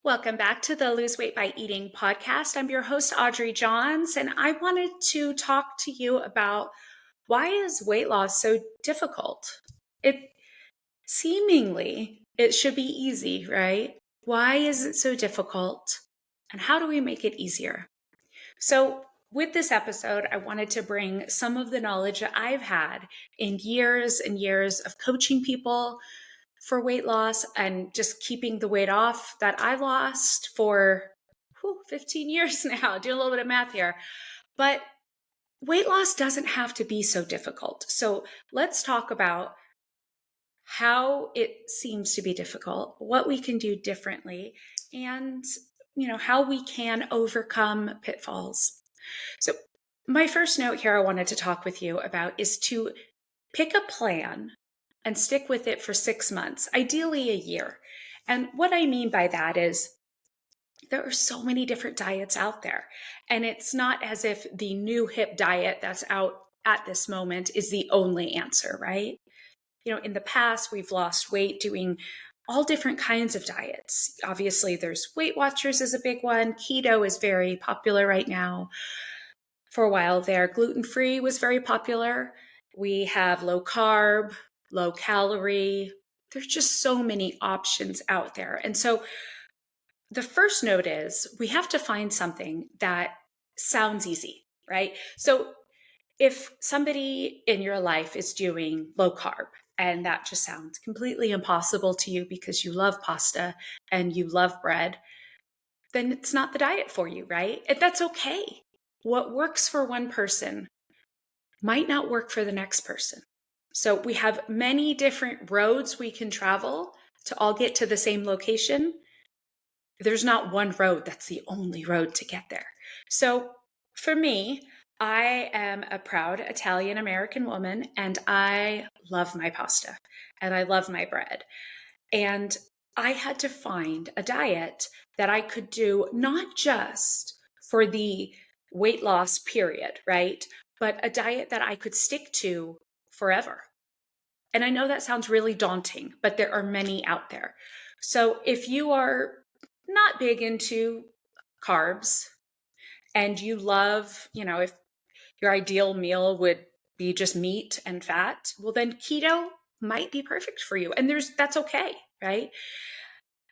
Welcome back to the Lose Weight by Eating podcast. I'm your host, Audrey Johns, and I wanted to talk to you about why is weight loss so difficult? It should be easy, right? Why is it so difficult? And how do we make it easier? So, with this episode, I wanted to bring some of the knowledge that I've had in years and years of coaching people for weight loss and just keeping the weight off that I lost for 15 years now. Do a little bit of math here. But weight loss doesn't have to be so difficult. So let's talk about how it seems to be difficult, what we can do differently, and how we can overcome pitfalls. So my first note here I wanted to talk with you about is to pick a plan and stick with it for 6 months, ideally a year. And what I mean by that is there are so many different diets out there. And it's not as if the new hip diet that's out at this moment is the only answer, right? In the past, we've lost weight doing all different kinds of diets. Obviously, there's Weight Watchers is a big one. Keto is very popular right now. For a while there, gluten-free was very popular. We have low carb, low calorie. There's just so many options out there. And so the first note is we have to find something that sounds easy, right? So if somebody in your life is doing low carb and that just sounds completely impossible to you because you love pasta and you love bread, then it's not the diet for you, right? And that's okay. What works for one person might not work for the next person. So we have many different roads we can travel to all get to the same location. There's not one road that's the only road to get there. So for me, I am a proud Italian American woman and I love my pasta and I love my bread. And I had to find a diet that I could do not just for the weight loss period, right? But a diet that I could stick to forever. And I know that sounds really daunting, but there are many out there. So if you are not big into carbs and you love, if your ideal meal would be just meat and fat, well, then keto might be perfect for you. And that's okay, right?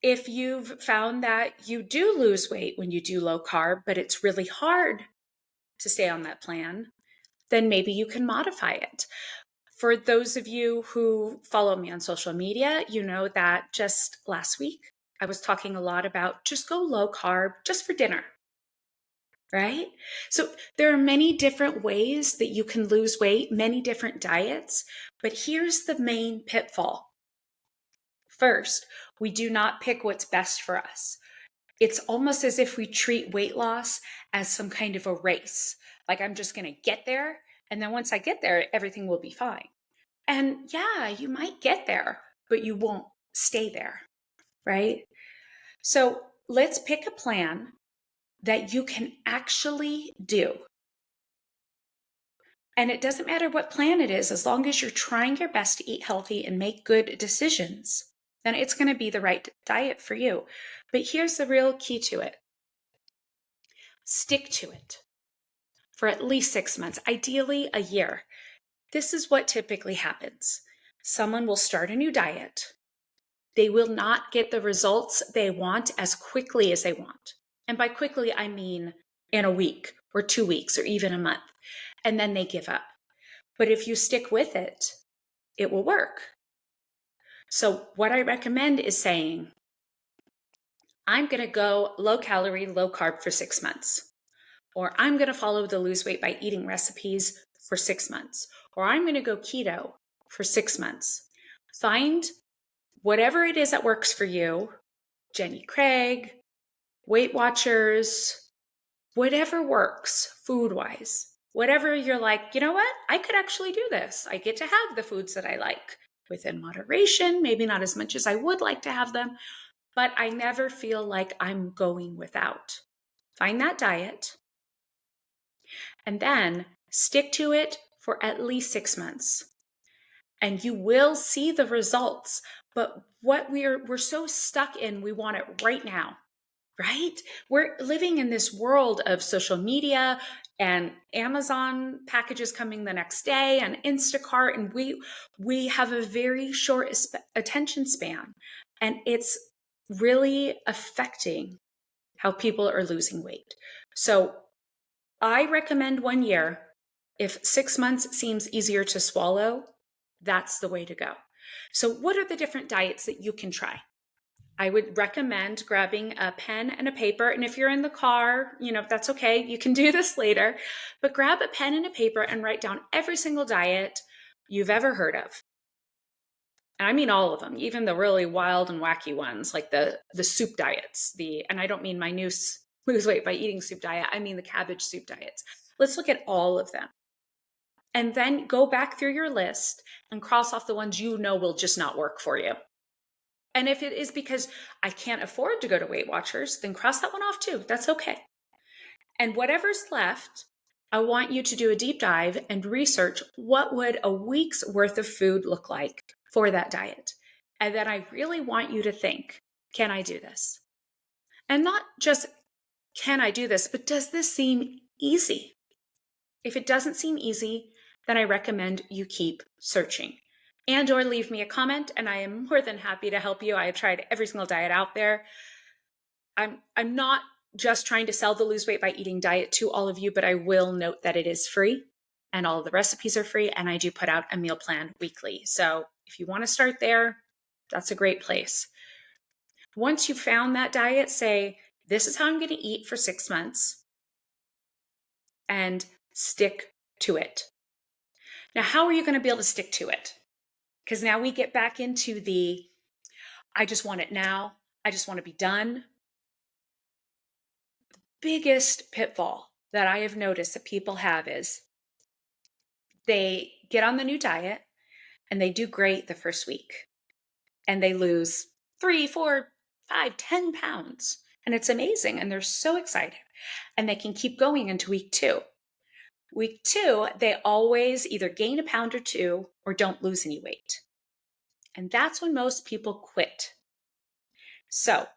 If you've found that you do lose weight when you do low carb, but it's really hard to stay on that plan, then maybe you can modify it. For those of you who follow me on social media, you know that just last week, I was talking a lot about just go low carb just for dinner, right? So there are many different ways that you can lose weight, many different diets, but here's the main pitfall. First, we do not pick what's best for us. It's almost as if we treat weight loss as some kind of a race. Like I'm just going to get there. And then once I get there, everything will be fine. And yeah, you might get there, but you won't stay there, right? So let's pick a plan that you can actually do. And it doesn't matter what plan it is, as long as you're trying your best to eat healthy and make good decisions, then it's going to be the right diet for you. But here's the real key to it. Stick to it for at least 6 months, ideally a year. This is what typically happens. Someone will start a new diet. They will not get the results they want as quickly as they want. And by quickly, I mean in a week or 2 weeks or even a month. And then they give up. But if you stick with it, it will work. So what I recommend is saying, I'm going to go low calorie, low carb for 6 months. Or I'm going to follow the lose weight by eating recipes for 6 months. Or I'm going to go keto for 6 months. Find whatever it is that works for you, Jenny Craig, Weight Watchers, whatever works food-wise. Whatever you're like, you know what? I could actually do this. I get to have the foods that I like within moderation, maybe not as much as I would like to have them, but I never feel like I'm going without. Find that diet and then stick to it for at least 6 months. And you will see the results. But what we're so stuck in, we want it right now. right? We're living in this world of social media and Amazon packages coming the next day and Instacart, and we have a very short attention span, and it's really affecting how people are losing weight. So I recommend 1 year. If 6 months seems easier to swallow, that's the way to go. So what are the different diets that you can try? I would recommend grabbing a pen and a paper. And if you're in the car, that's okay. You can do this later. But grab a pen and a paper and write down every single diet you've ever heard of. And I mean all of them, even the really wild and wacky ones, like the soup diets. And I don't mean my new lose weight by eating soup diet. I mean the cabbage soup diets. Let's look at all of them. And then go back through your list and cross off the ones you know will just not work for you. And if it is because I can't afford to go to Weight Watchers, then cross that one off too. That's okay. And whatever's left, I want you to do a deep dive and research what would a week's worth of food look like for that diet. And then I really want you to think, can I do this? And not just, can I do this, but does this seem easy? If it doesn't seem easy, then I recommend you keep searching. And or leave me a comment, and I am more than happy to help you. I have tried every single diet out there. I'm not just trying to sell the lose weight by eating diet to all of you, but I will note that it is free and all of the recipes are free, and I do put out a meal plan weekly. So if you want to start there, that's a great place. Once you've found that diet, say, this is how I'm going to eat for 6 months, and stick to it. Now, how are you going to be able to stick to it? Because now we get back into I just want it now. I just want to be done. The biggest pitfall that I have noticed that people have is they get on the new diet and they do great the first week and they lose 3, 4, 5, 10 pounds. And it's amazing. And they're so excited and they can keep going into week 2. Week 2, they always either gain a pound or 2 or don't lose any weight. And that's when most people quit. So,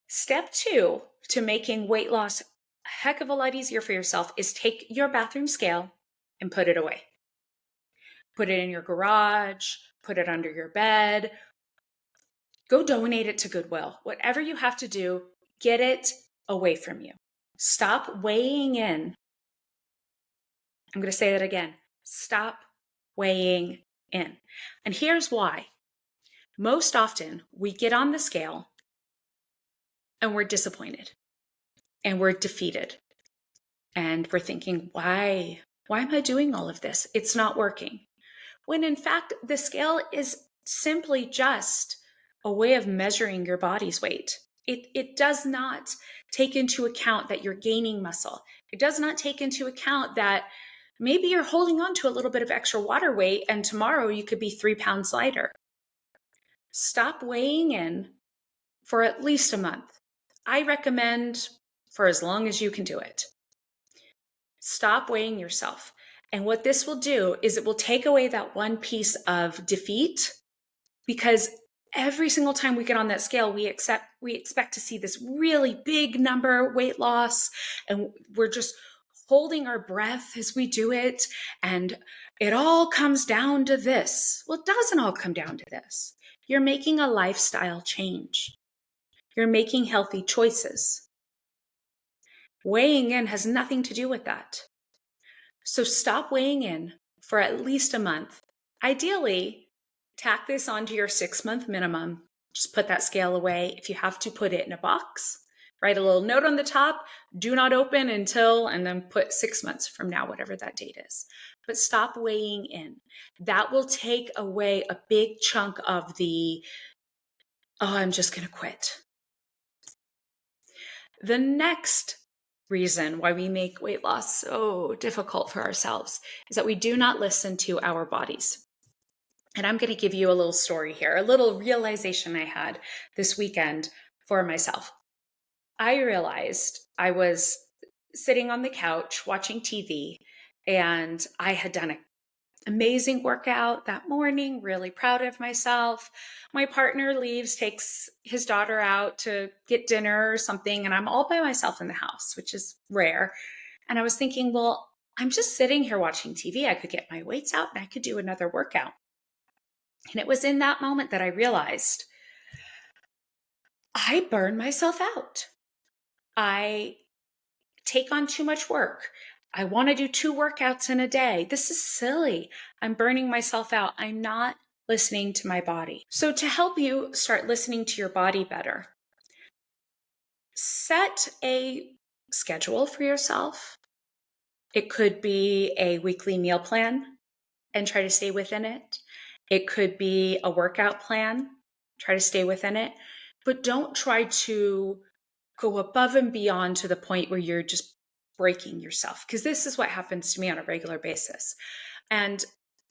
step 2 to making weight loss a heck of a lot easier for yourself is take your bathroom scale and put it away. Put it in your garage, put it under your bed, go donate it to Goodwill. Whatever you have to do, get it away from you. Stop weighing in. I'm going to say that again. Stop weighing in. And here's why. Most often, we get on the scale and we're disappointed and we're defeated. And we're thinking, why am I doing all of this? It's not working. When in fact, the scale is simply just a way of measuring your body's weight. It does not take into account that you're gaining muscle. It does not take into account that maybe you're holding on to a little bit of extra water weight and tomorrow you could be 3 pounds lighter. Stop weighing in for at least a month. I recommend for as long as you can do it. Stop weighing yourself. And what this will do is it will take away that one piece of defeat, because every single time we get on that scale, we expect to see this really big number weight loss, and we're just holding our breath as we do it. And it all comes down to this. Well, it doesn't all come down to this. You're making a lifestyle change. You're making healthy choices. Weighing in has nothing to do with that. So stop weighing in for at least a month. Ideally, tack this onto your 6-month minimum. Just put that scale away. If you have to, put it in a box. Write a little note on the top, do not open until, and then put 6 months from now, whatever that date is. But stop weighing in. That will take away a big chunk of I'm just going to quit. The next reason why we make weight loss so difficult for ourselves is that we do not listen to our bodies. And I'm going to give you a little story here, a little realization I had this weekend for myself. I realized I was sitting on the couch watching TV, and I had done a amazing workout that morning, really proud of myself. My partner leaves, takes his daughter out to get dinner or something, and I'm all by myself in the house, which is rare. And I was thinking, well, I'm just sitting here watching TV. I could get my weights out and I could do another workout. And it was in that moment that I realized I burn myself out. I take on too much work. I want to do 2 workouts in a day. This is silly. I'm burning myself out. I'm not listening to my body. So, to help you start listening to your body better, set a schedule for yourself. It could be a weekly meal plan and try to stay within it. It could be a workout plan, try to stay within it. But don't try to go above and beyond to the point where you're just breaking yourself, because this is what happens to me on a regular basis. And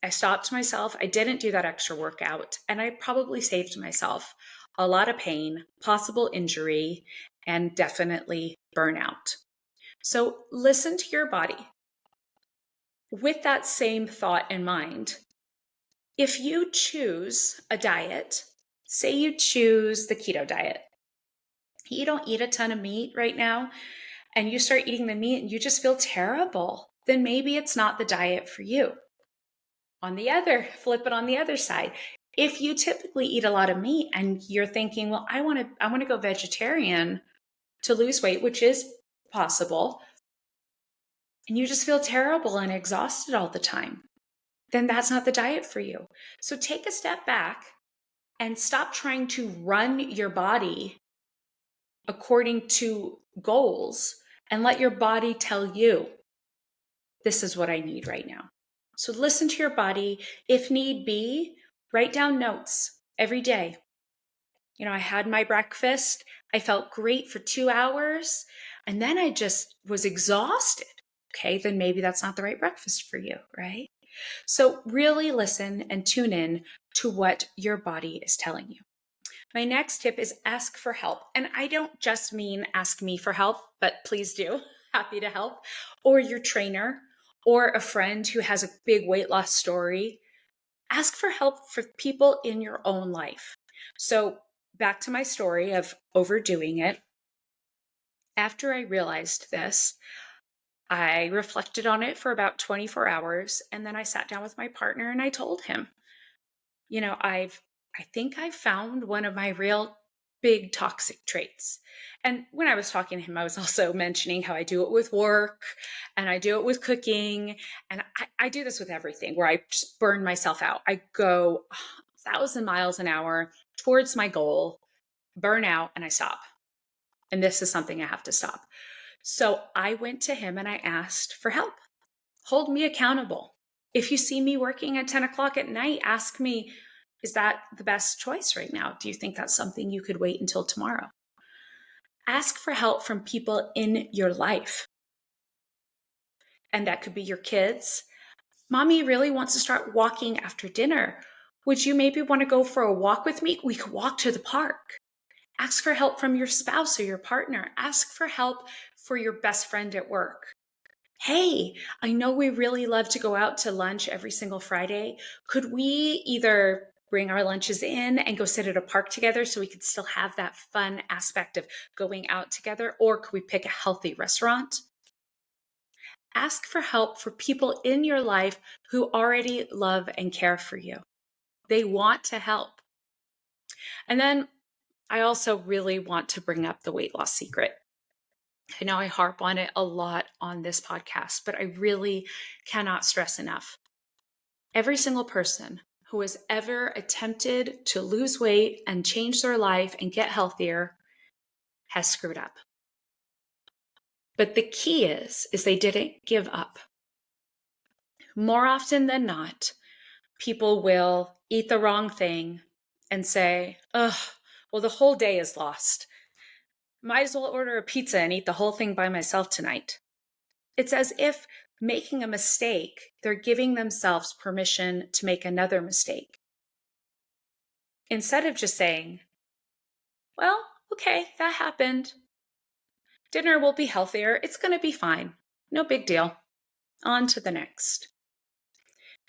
I stopped myself. I didn't do that extra workout, and I probably saved myself a lot of pain, possible injury, and definitely burnout. So listen to your body. With that same thought in mind, if you choose a diet, say you choose the keto diet, you don't eat a ton of meat right now, and you start eating the meat and you just feel terrible, then maybe it's not the diet for you. Flip it on the other side. If you typically eat a lot of meat and you're thinking, well, I want to go vegetarian to lose weight, which is possible, and you just feel terrible and exhausted all the time, then that's not the diet for you. So take a step back and stop trying to run your body according to goals and let your body tell you, this is what I need right now. So listen to your body. If need be, write down notes every day. I had my breakfast. I felt great for 2 hours, and then I just was exhausted. Okay, then maybe that's not the right breakfast for you, right? So really listen and tune in to what your body is telling you. My next tip is ask for help. And I don't just mean ask me for help, but please do. Happy to help. Or your trainer, or a friend who has a big weight loss story. Ask for help for people in your own life. So back to my story of overdoing it. After I realized this, I reflected on it for about 24 hours, and then I sat down with my partner and I told him, I think I found one of my real big toxic traits. And when I was talking to him, I was also mentioning how I do it with work and I do it with cooking. And I do this with everything, where I just burn myself out. I go 1,000 miles an hour towards my goal, burn out, and I stop. And this is something I have to stop. So I went to him and I asked for help. Hold me accountable. If you see me working at 10 o'clock at night, ask me, is that the best choice right now? Do you think that's something you could wait until tomorrow? Ask for help from people in your life. And that could be your kids. Mommy really wants to start walking after dinner. Would you maybe want to go for a walk with me? We could walk to the park. Ask for help from your spouse or your partner. Ask for help for your best friend at work. Hey, I know we really love to go out to lunch every single Friday. Could we either bring our lunches in and go sit at a park together so we could still have that fun aspect of going out together? Or could we pick a healthy restaurant? Ask for help for people in your life who already love and care for you. They want to help. And then I also really want to bring up the weight loss secret. I know I harp on it a lot on this podcast, but I really cannot stress enough. Every single person who has ever attempted to lose weight and change their life and get healthier has screwed up. But the key is they didn't give up. More often than not, people will eat the wrong thing and say, ugh, well, the whole day is lost. Might as well order a pizza and eat the whole thing by myself tonight. It's as if making a mistake, they're giving themselves permission to make another mistake. Instead of just saying, well, okay, that happened. Dinner will be healthier. It's going to be fine. No big deal. On to the next.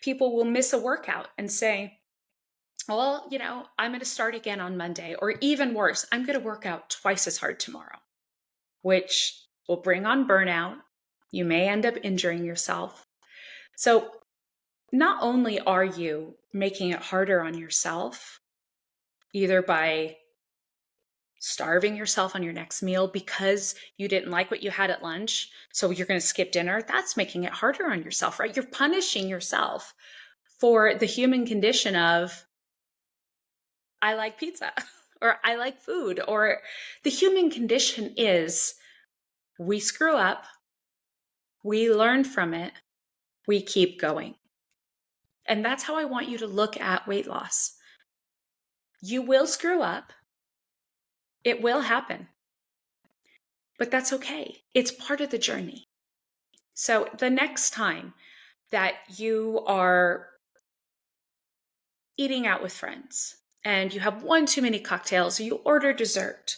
People will miss a workout and say, well, I'm going to start again on Monday, or even worse, I'm going to work out twice as hard tomorrow, which will bring on burnout. You may end up injuring yourself. So not only are you making it harder on yourself, either by starving yourself on your next meal because you didn't like what you had at lunch, so you're going to skip dinner, that's making it harder on yourself, right? You're punishing yourself for the human condition of, I like pizza, or I like food, or the human condition is we screw up, we learn from it, we keep going. And that's how I want you to look at weight loss. You will screw up. It will happen. But that's okay. It's part of the journey. So the next time that you are eating out with friends and you have one too many cocktails, or you order dessert,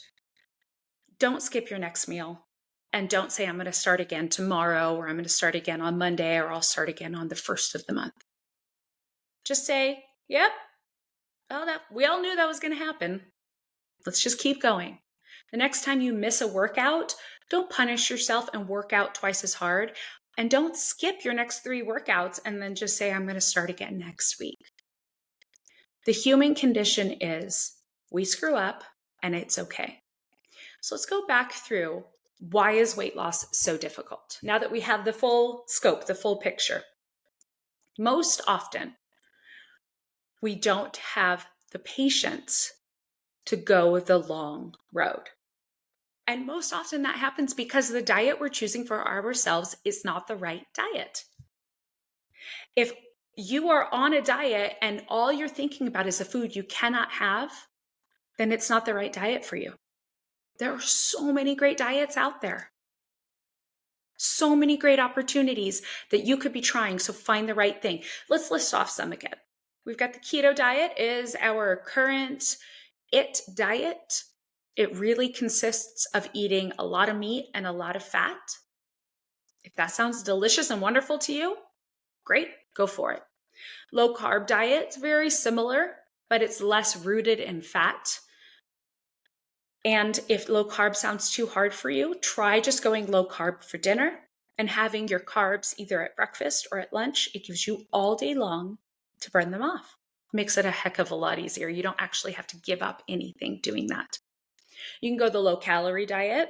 don't skip your next meal. And don't say, I'm going to start again tomorrow, or I'm going to start again on Monday, or I'll start again on the first of the month. Just say, yep, we all knew that was going to happen. Let's just keep going. The next time you miss a workout, don't punish yourself and work out twice as hard. And don't skip your next 3 workouts and then just say, I'm going to start again next week. The human condition is we screw up and it's okay. So let's go back through, why is weight loss so difficult? Now that we have the full scope, the full picture. Most often, we don't have the patience to go the long road. And most often that happens because the diet we're choosing for ourselves is not the right diet. If you are on a diet and all you're thinking about is a food you cannot have, then it's not the right diet for you. There are so many great diets out there. So many great opportunities that you could be trying. So find the right thing. Let's list off some again. We've got the keto diet is our current IT diet. It really consists of eating a lot of meat and a lot of fat. If that sounds delicious and wonderful to you, great, go for it. Low carb diet, very similar, but it's less rooted in fat. And if low carb sounds too hard for you, try just going low carb for dinner and having your carbs either at breakfast or at lunch. It gives you all day long to burn them off. Makes it a heck of a lot easier. You don't actually have to give up anything doing that. You can go the low calorie diet,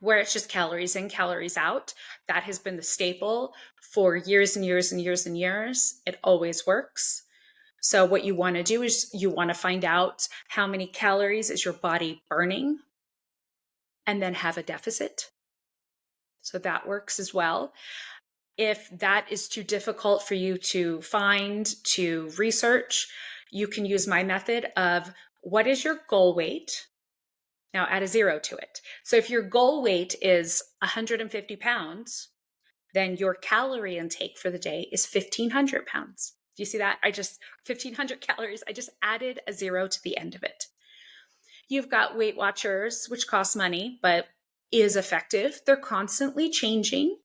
where it's just calories in, calories out. That has been the staple for years and years and years and years. It always works. So what you want to do is you want to find out how many calories is your body burning and then have a deficit. So that works as well. If that is too difficult for you to find, to research, you can use my method of what is your goal weight? Now add a 0 to it. So if your goal weight is 150 pounds, then your calorie intake for the day is 1,500 pounds. Do you see that? 1,500 calories. I just added a 0 to the end of it. You've got Weight Watchers, which costs money, but is effective. They're constantly changing.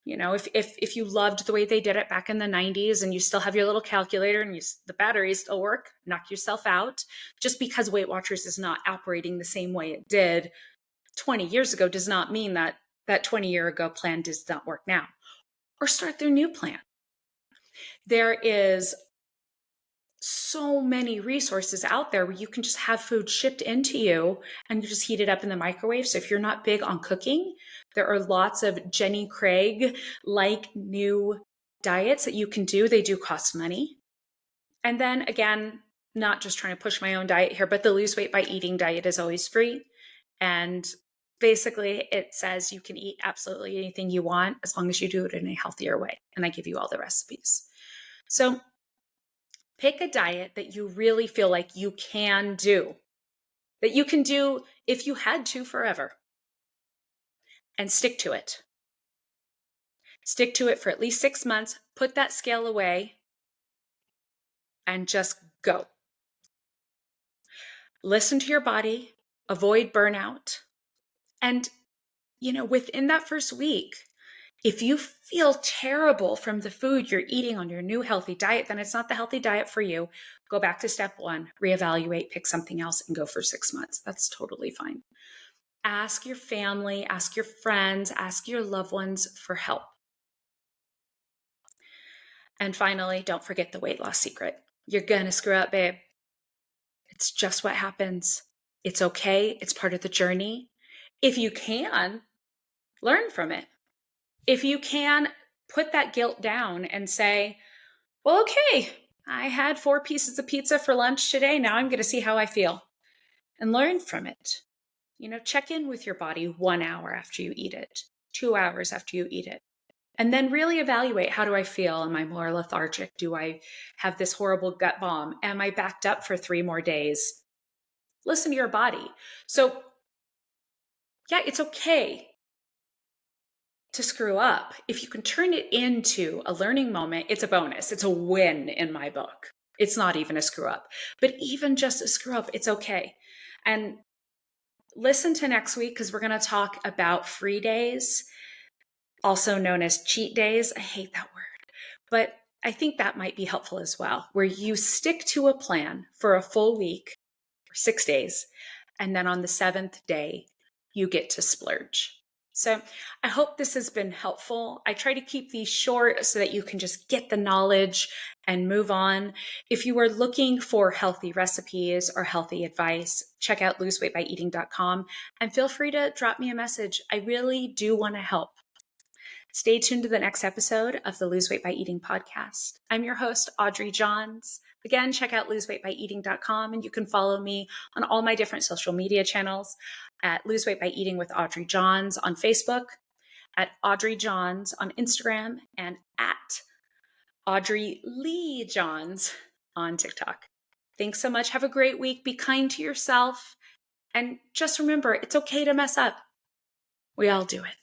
If you loved the way they did it back in the 90s and you still have your little calculator and the batteries still work, knock yourself out. Just because Weight Watchers is not operating the same way it did 20 years ago does not mean that 20-year ago plan does not work now. Or start their new plan. There is so many resources out there where you can just have food shipped into you and you just heat it up in the microwave. So if you're not big on cooking, there are lots of Jenny Craig like new diets that you can do. They do cost money. And then again, not just trying to push my own diet here, but the Lose Weight by Eating diet is always free. And basically it says you can eat absolutely anything you want as long as you do it in a healthier way. And I give you all the recipes. So pick a diet that you really feel like you can do, that you can do if you had to forever, and stick to it. Stick to it for at least 6 months, put that scale away, and just go. Listen to your body, avoid burnout. And, within that first week, If you feel terrible from the food you're eating on your new healthy diet, then it's not the healthy diet for you. Go back to step one, reevaluate, pick something else, and go for 6 months. That's totally fine. Ask your family, ask your friends, ask your loved ones for help. And finally, don't forget the weight loss secret. You're going to screw up, babe. It's just what happens. It's okay. It's part of the journey. If you can, learn from it. If you can, put that guilt down and say, well, okay, I had 4 pieces of pizza for lunch today. Now I'm going to see how I feel and learn from it. Check in with your body 1 hour after you eat it, 2 hours after you eat it. And then really evaluate, how do I feel? Am I more lethargic? Do I have this horrible gut bomb? Am I backed up for 3 more days? Listen to your body. So yeah, it's okay to screw up. If you can turn it into a learning moment, it's a bonus. It's a win in my book. It's not even a screw up, but even just a screw up, it's okay. And listen to next week, because we're going to talk about free days, also known as cheat days. I hate that word, but I think that might be helpful as well, where you stick to a plan for a full week or 6 days. And then on the 7th day, you get to splurge. So I hope this has been helpful. I try to keep these short so that you can just get the knowledge and move on. If you are looking for healthy recipes or healthy advice, check out loseweightbyeating.com and feel free to drop me a message. I really do want to help. Stay tuned to the next episode of the Lose Weight by Eating podcast. I'm your host, Audrey Johns. Again, check out loseweightbyeating.com, and you can follow me on all my different social media channels at Lose Weight by Eating with Audrey Johns on Facebook, at Audrey Johns on Instagram, and at Audrey Lee Johns on TikTok. Thanks so much. Have a great week. Be kind to yourself. And just remember, it's okay to mess up. We all do it.